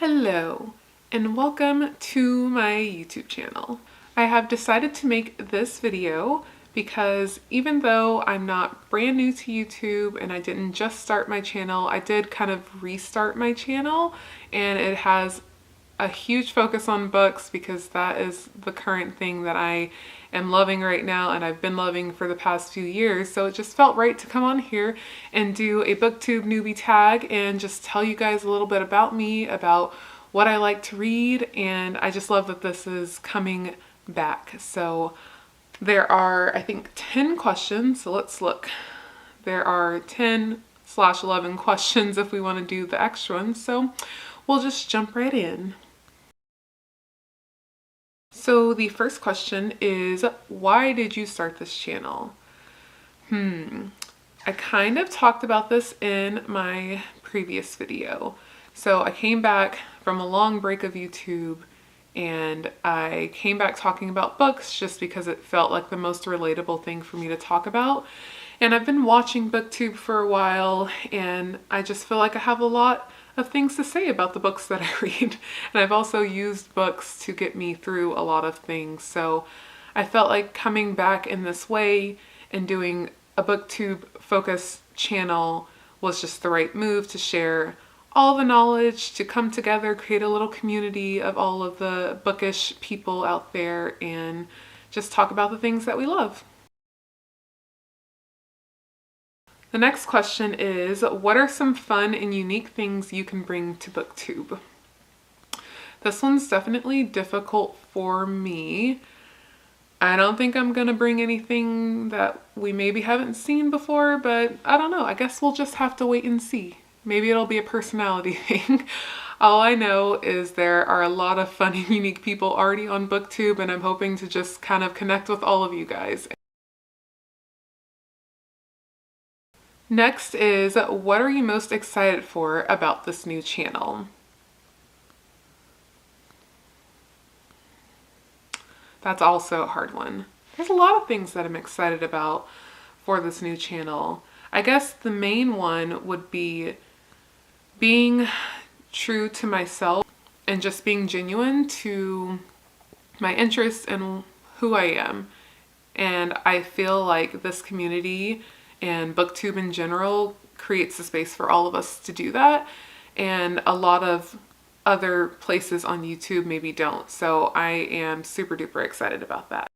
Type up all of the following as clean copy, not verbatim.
Hello and welcome to my YouTube channel. I have decided to make this video because even though I'm not brand new to YouTube and I didn't just start my channel, I did kind of restart my channel, and it has a huge focus on books because that is the current thing that I am loving right now and I've been loving for the past few years. So it just felt right to come on here and do a Booktube Newbie Tag and just tell you guys a little bit about me, about what I like to read, and I just love that this is coming back. So there are, I think, 10 questions, so let's look. There are 10/11 questions if we want to do the extra ones, so we'll just jump right in. So the first question is, why did you start this channel? I kind of talked about this in my previous video. So I came back from a long break of YouTube and I came back talking about books just because it felt like the most relatable thing for me to talk about. And I've been watching Booktube for a while and I just feel like I have a lot of things to say about the books that I read. And I've also used books to get me through a lot of things. So I felt like coming back in this way and doing a Booktube focus channel was just the right move to share all the knowledge, to come together, create a little community of all of the bookish people out there and just talk about the things that we love. The next question is, what are some fun and unique things you can bring to Booktube? This one's definitely difficult for me. I don't think I'm gonna bring anything that we maybe haven't seen before, but I don't know. I guess we'll just have to wait and see. Maybe it'll be a personality thing. All I know is there are a lot of fun and unique people already on Booktube, and I'm hoping to just kind of connect with all of you guys. Next is, what are you most excited for about this new channel? That's also a hard one. There's a lot of things that I'm excited about for this new channel. I guess the main one would be being true to myself and just being genuine to my interests and who I am. And I feel like this community and Booktube in general creates a space for all of us to do that, and a lot of other places on YouTube maybe don't. So I am super duper excited about that.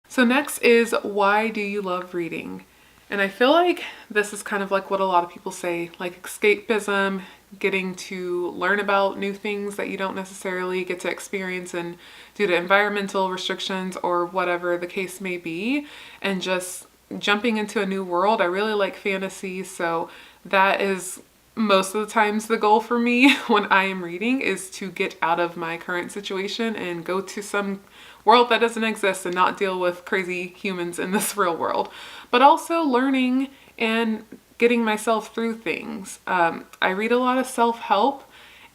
So next is, why do you love reading? And I feel like this is kind of like what a lot of people say, like escapism, getting to learn about new things that you don't necessarily get to experience and due to environmental restrictions or whatever the case may be, and just jumping into a new world. I really like fantasy, so that is most of the times the goal for me when I am reading, is to get out of my current situation and go to some world that doesn't exist and not deal with crazy humans in this real world, but also learning and getting myself through things. I read a lot of self-help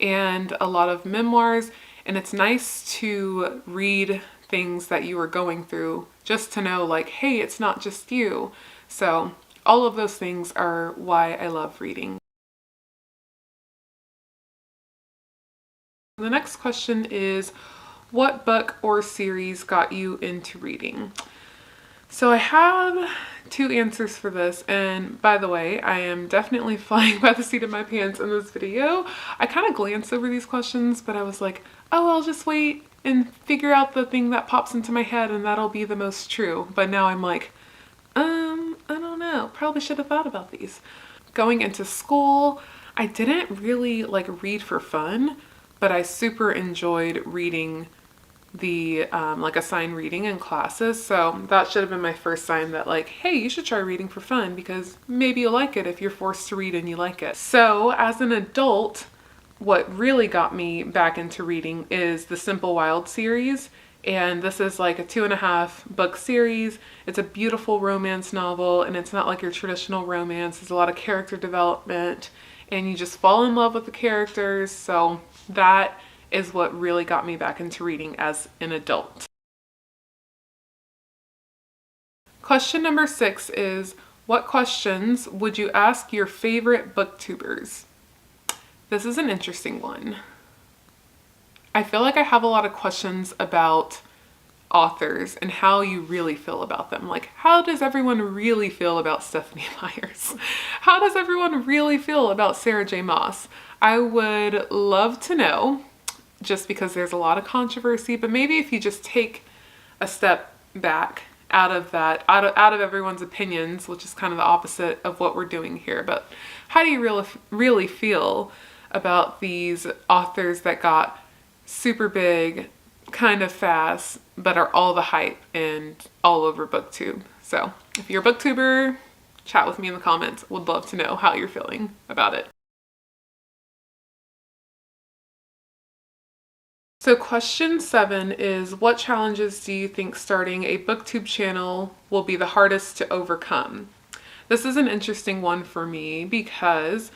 and a lot of memoirs, and it's nice to read things that you are going through just to know, like, hey, it's not just you. So all of those things are why I love reading. The next question is, what book or series got you into reading? So I have two answers for this, and by the way, I am definitely flying by the seat of my pants in this video. I kind of glanced over these questions, but I was like, oh, I'll just wait and figure out the thing that pops into my head and that'll be the most true. But now I'm like, I don't know, probably should have thought about these. Going into school, I didn't really like read for fun, but I super enjoyed reading the like assigned reading in classes. So that should have been my first sign that, like, hey, you should try reading for fun because maybe you'll like it if you're forced to read and you like it. So as an adult, what really got me back into reading is the Simple Wild series. And this is like a 2.5 book series. It's a beautiful romance novel, and it's not like your traditional romance. There's a lot of character development and you just fall in love with the characters. So that is what really got me back into reading as an adult. Question number 6 is, what questions would you ask your favorite booktubers? This is an interesting one. I feel like I have a lot of questions about authors and how you really feel about them. Like, how does everyone really feel about Stephanie Myers? How does everyone really feel about Sarah J. Maas? I would love to know, just because there's a lot of controversy, but maybe if you just take a step back out of that, out of everyone's opinions, which is kind of the opposite of what we're doing here. But how do you really feel about these authors that got super big kind of fast, but are all the hype and all over booktube? So if you're a booktuber, chat with me in the comments. Would love to know how you're feeling about it. So question 7 is, what challenges do you think starting a booktube channel will be the hardest to overcome? This is an interesting one for me because,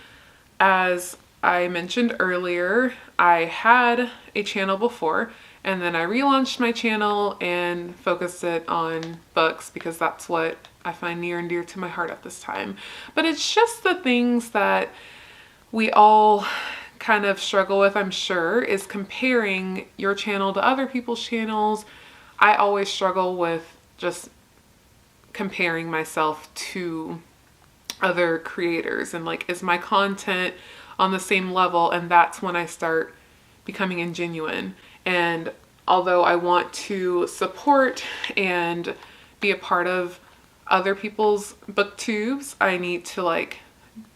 as I mentioned earlier, I had a channel before, and then I relaunched my channel and focused it on books because that's what I find near and dear to my heart at this time. But it's just the things that we all kind of struggle with, I'm sure, is comparing your channel to other people's channels. I always struggle with just comparing myself to other creators and like, is my content on the same level? And that's when I start becoming ingenuine. And although I want to support and be a part of other people's booktubes, I need to like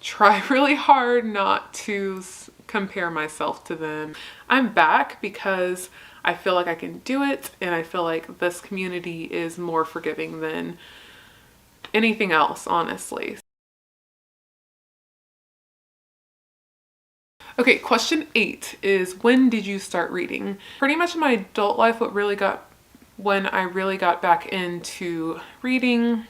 try really hard not to compare myself to them. I'm back because I feel like I can do it, and I feel like this community is more forgiving than anything else, honestly. Okay, question 8 is, when did you start reading? Pretty much in my adult life, when I really got back into reading,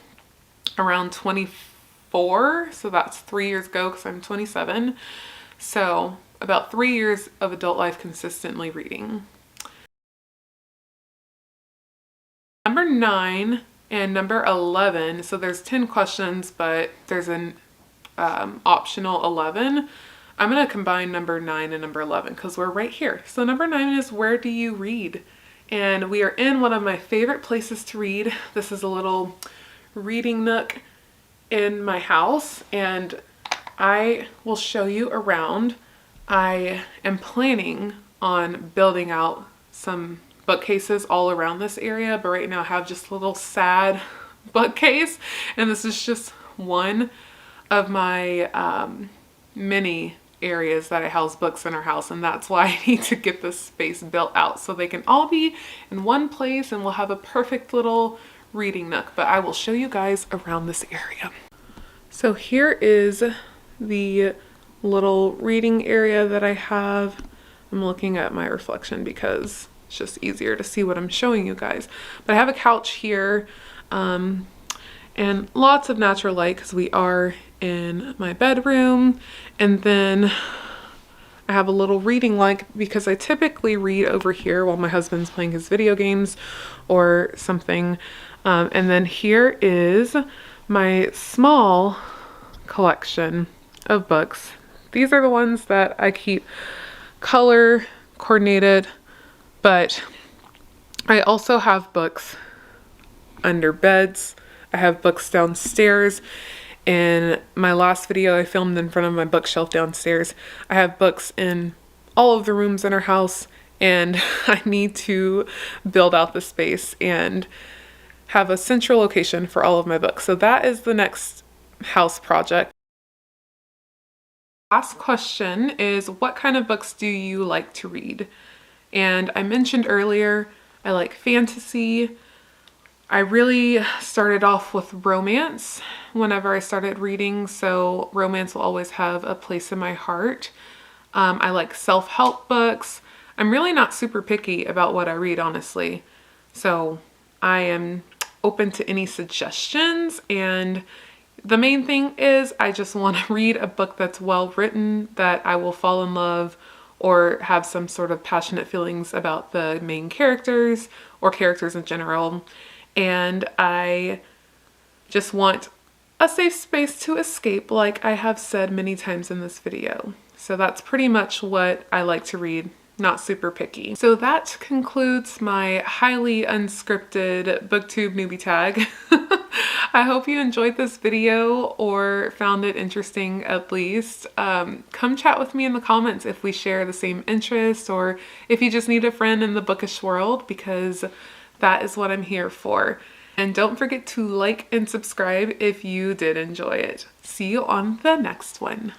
around 24, so that's 3 years ago because I'm 27. So about 3 years of adult life consistently reading. Number 9 and number 11, so there's 10 questions, but there's an optional 11. I'm going to combine number 9 and number 11 because we're right here. So number 9 is, where do you read? And we are in one of my favorite places to read. This is a little reading nook in my house, and I will show you around. I am planning on building out some bookcases all around this area, but right now I have just a little sad bookcase, and this is just one of my many areas that I house books in our house, and that's why I need to get this space built out so they can all be in one place and we'll have a perfect little reading nook. But I will show you guys around this area. So here is the little reading area that I have. I'm looking at my reflection because it's just easier to see what I'm showing you guys. But I have a couch here and lots of natural light because we are in my bedroom. And then I have a little reading light because I typically read over here while my husband's playing his video games or something. And then here is my small collection of books. These are the ones that I keep color coordinated, but I also have books under beds. I have books downstairs. In my last video I filmed in front of my bookshelf downstairs. I have books in all of the rooms in our house, and I need to build out the space and have a central location for all of my books. So that is the next house project. Last question is, what kind of books do you like to read? And I mentioned earlier, I like fantasy. I really started off with romance whenever I started reading, so romance will always have a place in my heart. I like self-help books. I'm really not super picky about what I read, honestly. So I am open to any suggestions, and the main thing is I just want to read a book that's well written, that I will fall in love or have some sort of passionate feelings about the main characters or characters in general. And I just want a safe space to escape, like I have said many times in this video. So that's pretty much what I like to read. Not super picky. So that concludes my highly unscripted Booktube Newbie Tag. I hope you enjoyed this video or found it interesting at least. Come chat with me in the comments if we share the same interests or if you just need a friend in the bookish world, because that is what I'm here for. And don't forget to like and subscribe if you did enjoy it. See you on the next one.